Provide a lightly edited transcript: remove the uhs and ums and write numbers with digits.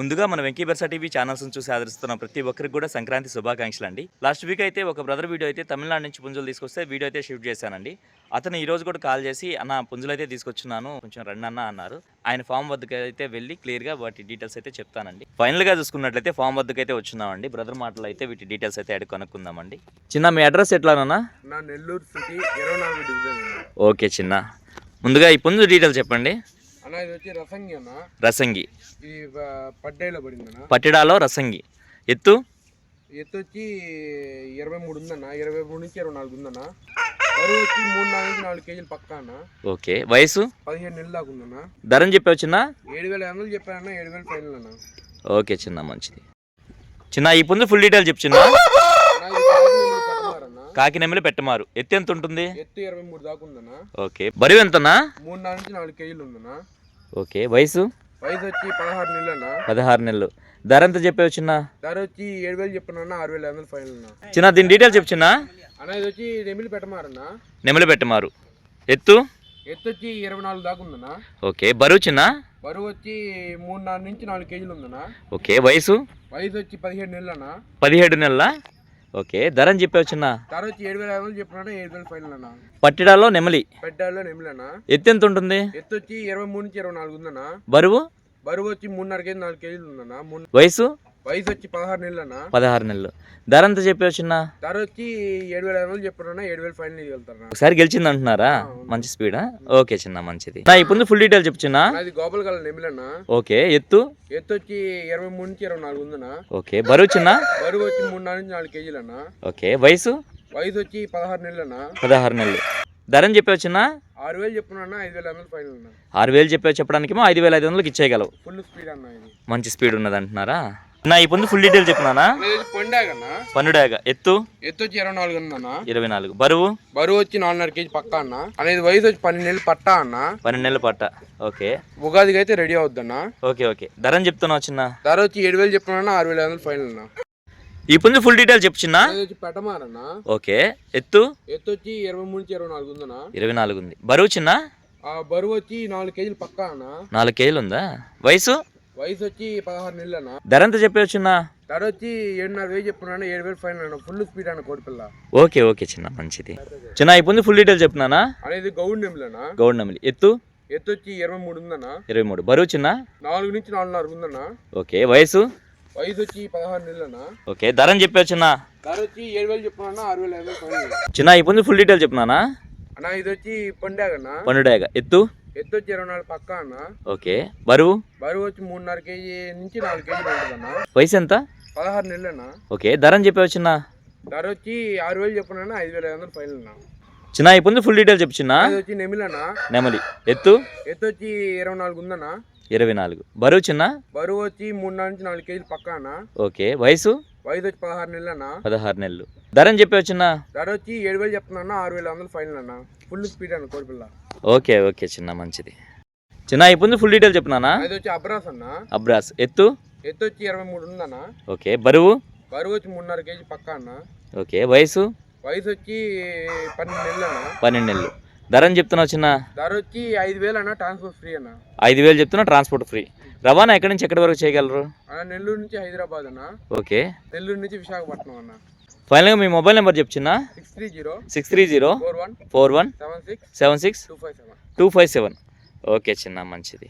ముందుగా మన Venky బర్సా TV channels చూసి ఆదరిస్తున్న ప్రతి ఒక్కరికి కూడా సంక్రాంతి శుభాకాంక్షలు అండి. లాస్ట్ వీక్ అయితే ఒక బ్రదర్ వీడియో అయితే తమిళనాడు నుంచి పుంజులు తీసుకొస్తే వీడియో అయితే షూట్ చేశానండి. అతను ఈ రోజు కూడా కాల్ చేసి అన్న పుంజులు అయితే తీసుకొచ్చున్నాను కొంచెం రండి అన్న అన్నారు. ఆయన ఫామ్ వద్దకు అయితే వెళ్ళి క్లియర్గా వాటి డీటెయిల్స్ అయితే చెప్తానండి. ఫైనల్గా చూసుకున్నట్లయితే ఫామ్ వద్దకు అయితే వచ్చున్నామండి. బ్రదర్ మాటలు అయితే వీటి డీటెయిల్స్ అయితే అడిగి కనుక్కుందామండి. చిన్న మీ అడ్రస్ ఎట్లానన్నా? నా నెల్లూరు సిటీ 24 డివిజన్. ఓకే చిన్న, ముందుగా ఈ పుంజు డీటెయిల్స్ చెప్పండి. అన్న ఇది వచ్చి రసంగి అన్న. రసంగి ఇది పడ్డాయిలో పడిందన్న. పట్టిడాలో రసంగి. ఎత్తు వచ్చి 23 ఉందన్న. 23 నుంచి 24 ఉందన్న. బరువు వచ్చి 3 నుంచి 4 కేజీలు పక్కా అన్న. ఓకే. వయసు 15 నెలలు దాకా ఉందన్న. ధరని చెప్పావు చిన్న? 7,500 చెప్పానన్న. 7,000 ఫైనల్ అన్న. ఓకే చిన్న, మంచిది. చిన్న ఈ పుంజు ఫుల్ డీటెయిల్ చెప్పు చిన్న. కాకి నెమ్మలి పెట్టమారు. ఎత్తు ఎంత ఉంటుంది? ఎత్తు 23 దాకా ఉందన్న. ఓకే. బరువు ఎంతనా? 3 నుంచి 4 కేజీలు ఉందన్న. ఓకే. వయసు వచ్చి 16 నెలలు అన్న. 16 నెలలు. ధర ఎంత చెప్పావు చిన్న? ధర వచ్చి 7,000 చెప్పిన 6,500 ఫైనల్ అన్న. చిన్న దీని డీటెయిల్ చెప్పు చిన్న. అన్న ఇది వచ్చి నెమిలి పెట్టమారన్న. నెమలి పెట్టమారు. ఎత్తు వచ్చి 24 దాకా ఉందన్న. ఓకే. బరువు చిన్న? బరువు వచ్చి 3 నుంచి 4 కేజీలు ఉందన్న. ఓకే. వయసు వచ్చి 17 నెలలు అన్న. 17 నెలల. ఓకే. ధర అని చెప్పావు చిన్న? ధర వచ్చి 7,500 చెప్పిన 7,000 ఫైనల్ అన్న. పట్టిడాలో నెమలి. పెట్టాలో నెమిలి అన్న. ఎత్తు ఎంత ఉంటుంది? ఎత్తు వచ్చి 23 నుంచి 24 ఉందన్న. బరువు వచ్చి 3.5 కేజీ 4 కేజీలు ఉందన్న. వయసు వచ్చి 16 నెలలు అన్న. 16 నెలలు. ధర ఎంత చెప్పావు చిన్న? ధర వచ్చి 7,500 చెప్పిన 7,000 ఫైనల్ వెళ్తారు. ఒకసారి గెలిచింది అంటున్నారా? మంచి స్పీడా? ఓకే చిన్న, మంచిది. నా ఇప్పుడు ఫుల్ డీటెయిల్ చెప్పు చిన్న. అది గోపాల కల నెమిలన్న. ఓకే. ఎత్తు వచ్చి 23 నుంచి 24 ఉందన్న. ఓకే. బరువు చిన్న? బరువు వచ్చి 3 నుంచి 4 కేజీలు అన్న. ఓకే. వయసు వచ్చి 16 నెలలు అన్న. 16 నెలలు. ధరని చెప్పావు చిన్న? 6,000 చెప్పున్నా 5,500 ఫైనల్ అన్న. 6,000 చెప్పావు చెప్పడానికి 5,500కి ఇచ్చేయగలవు. ఫుల్ స్పీడ్ అన్న. ఇది మంచి స్పీడ్ ఉన్నది అంటున్నారా? నా ఈ పొందు ఫుల్ డీటెయిల్ చెప్పినానా? పండుడాగ. ఎత్తు వచ్చి 24 ఉందన్న. 24. బరువు వచ్చి 4.5 కేజీ పక్కా అన్న. అనేది వయసు వచ్చి 12 నెలలు పట్టా అన్న. 12 నెలలు పట్ట. ఓకే. ఉగాదికి అయితే రెడీ అవుద్దన్న. ఓకే. ఓకే. ధరని చెప్తున్నావు చిన్న? ధర వచ్చి 7,000 చెప్తున్నా 6,500 ఫైనల్ అన్న. ఈ పుంజు ఫుల్ డీటెయిల్ చెప్పు చిన్న. పెట్టమారన్న. ఓకే. ఎత్తు వచ్చి 23 నుంచి 24 ఉందన్న. 24 ఉంది. బరువు చిన్న? బరువు వచ్చి 4 కేజీలు పక్కా అన్న. 4 కేజీలు ఉందా? వయసు వచ్చి 16 నెలలు అన్న. ధర ఎంత చెప్పావు చిన్న? ధర వచ్చి 7,500 చెప్పున్నా 7,000 ఫైనల్ అన్న. ఫుల్ స్పీడ్ అన్న కోడిపిల్ల. ఓకే. ఓకే చిన్న, మంచిది. చిన్న ఈ పుంజు ఫుల్ డీటెయిల్ చెప్తున్నానా? అనేది గౌడ్ నెమిలి అన్న. గౌడ్ నెమిలి. ఎత్తు వచ్చి 23 ఉందన్న. 23. బరువు చిన్న? 4 నుంచి 4.5 ఉందన్న. ఓకే. వయసు వచ్చి 16 నెలలు అన్న. ఓకే. ధరని చెప్పావు చిన్న? ధర వచ్చి 7,000 చెప్పున్నా 6,500 ఫైనల్. చిన్న ఈ పుంజు ఫుల్ డీటెయిల్ చెప్పినానా? అన్న ఇది వచ్చి పండాగన్న. పండుడాగ. ఎత్తు వచ్చి 24 పక్కా అన్న. ఓకే. బరువు వచ్చి 3.5 కేజీ నుంచి 4 కేజీలు ఉంటుందన్న. వయసు ఎంత? 16 నెలలు అన్న. ఓకే. ధరని చెప్పావు చిన్న? ధర వచ్చి 6,000 చెప్పున్నా 5,500 ఫైనల్ అన్న. చిన్న ఈ పుంజు ఫుల్ డీటెయిల్ చెప్పు చిన్న. వచ్చి నెమిలి అన్న. నెమలి. ఎత్తు వచ్చి 24 ఉందన్న. 24. బరువు చిన్న? వచ్చి 3 నుంచి 4 కేజీలు పక్కా అన్న. ఓకే. వయసు వచ్చి 16 నెలలు అన్న. 16 నెలలు. ధరని చెప్పావు చిన్న? ధర వచ్చి 7,000 చెప్తున్నా 6,500 ఫైనల్ అన్న. ఫుల్ స్పీడ్ అన్న కోడిపిల్ల. ఓకే. ఓకే చిన్న, మంచిది. చిన్న ఈ పుంజు ఫుల్ డీటెయిల్ చెప్పినానా? అది వచ్చి అబ్రాస్ అన్న. అబ్రాస్. ఎత్తు వచ్చి 23 ఉందన్న. ఓకే. బరువు వచ్చి 3.5 కేజీ పక్కా అన్న. ఓకే. వయసు వచ్చి 12 నెలలు అన్న. 12 నెలలు. ధరని చెప్తున్నావు చిన్న? ధర వచ్చి 5,000 అన్న. ట్రాన్స్పోర్ట్ ఫ్రీ అన్న. 5,000 చెప్తున్నా, ట్రాన్స్పోర్ట్ ఫ్రీ. రవాణా ఎక్కడి నుంచి ఎక్కడి వరకు చేయగలరు? నెల్లూరు నుంచి హైదరాబాద్ అన్న. ఓకే. నెల్లూరు నుంచి విశాఖపట్నం అన్న. ఫైనల్గా మీ మొబైల్ నెంబర్ చెప్పు చిన్న. 630 41 41 76 76 257. 257. ఓకే చిన్న, మంచిది.